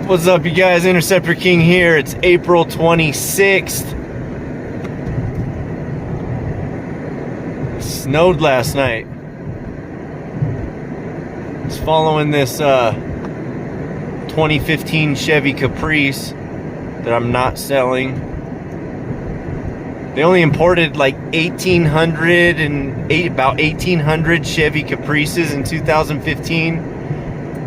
What's up, you guys? Interceptor King here. It's April 26th. It snowed last night. It's following this 2015 Chevy Caprice that I'm not selling. They only imported like about 1,800 Chevy Caprices in 2015.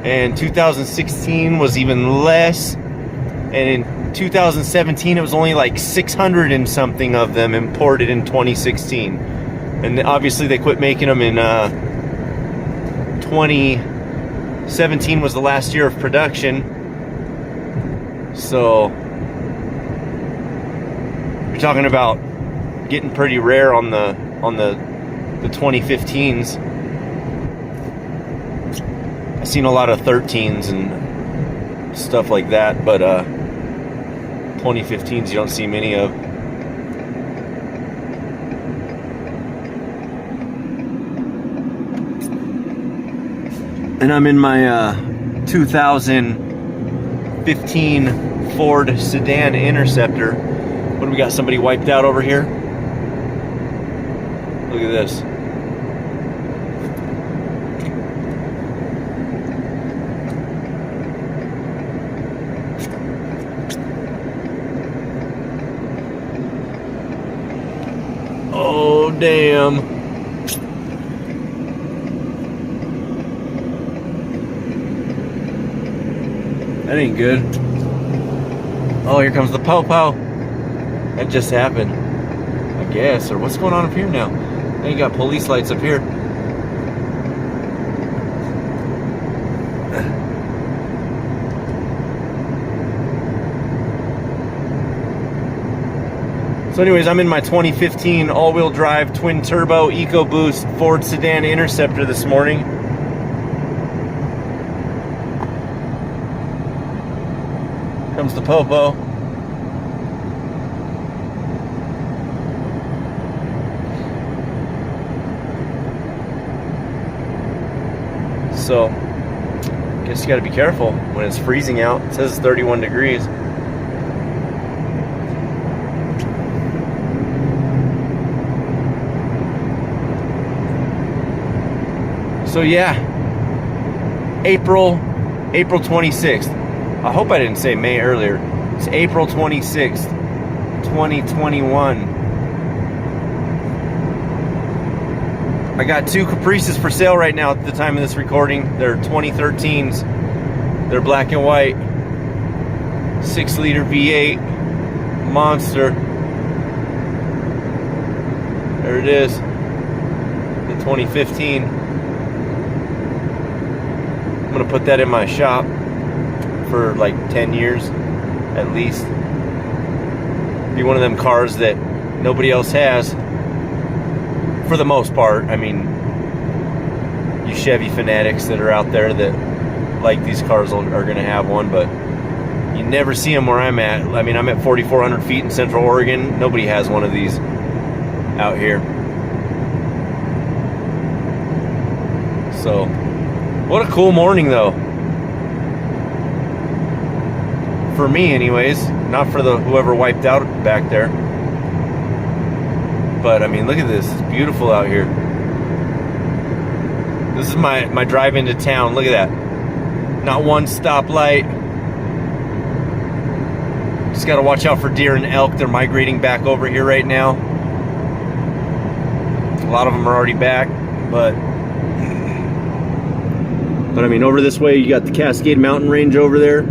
And 2016 was even less, and in 2017 it was only like 600 and something of them imported in 2016, and obviously they quit making them in 2017 was the last year of production. So you're talking about getting pretty rare on the 2015s. I've seen a lot of 13s and stuff like that, but 2015s you don't see many of. And I'm in my 2015 Ford Sedan Interceptor. What do we got? Somebody wiped out over here? Look at this. Oh, damn. That ain't good. Oh, here comes the po-po. That just happened, I guess. Or what's going on up here now? Now you got police lights up here. So anyways, I'm in my 2015 all-wheel drive twin-turbo EcoBoost Ford Sedan Interceptor this morning. Comes the popo. So, I guess you gotta be careful when it's freezing out. It says it's 31 degrees. So yeah, April 26th. I hope I didn't say May earlier. It's April 26th, 2021. I got two Caprices for sale right now at the time of this recording. They're 2013s. They're black and white. 6-liter V8 monster. There it is. The 2015. I'm gonna put that in my shop for like 10 years at least. Be one of them cars that nobody else has for the most part. I mean, you Chevy fanatics that are out there that like these cars are gonna have one, but you never see them where I'm at. I mean, I'm at 4,400 feet in Central Oregon. Nobody has one of these out here. So what a cool morning, though. For me, anyways. Not for the whoever wiped out back there. But, I mean, look at this. It's beautiful out here. This is my drive into town. Look at that. Not one stoplight. Just got to watch out for deer and elk. They're migrating back over here right now. A lot of them are already back, but I mean, over this way, you got the Cascade Mountain Range over there.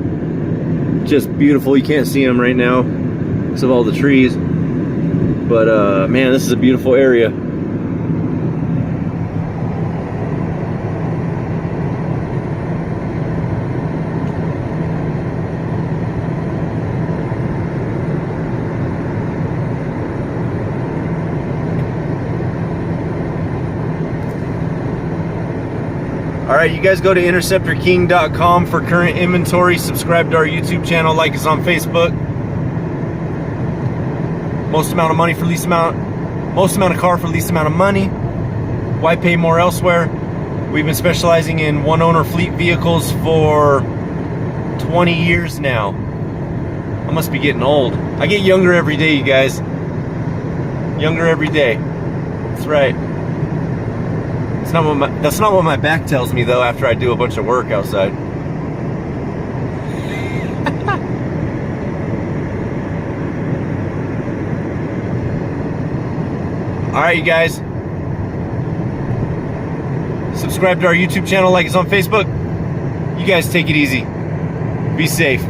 Just beautiful. You can't see them right now because of all the trees. But, man, this is a beautiful area. Alright, you guys go to interceptorking.com for current inventory. Subscribe to our YouTube channel. Like us on Facebook. Most amount of money for least amount. Most amount of car for least amount of money. Why pay more elsewhere? We've been specializing in one-owner fleet vehicles for 20 years now. I must be getting old. I get younger every day, you guys. Younger every day. That's right. That's not what my back tells me, though, after I do a bunch of work outside. All right, you guys. Subscribe to our YouTube channel, like us on Facebook. You guys take it easy. Be safe.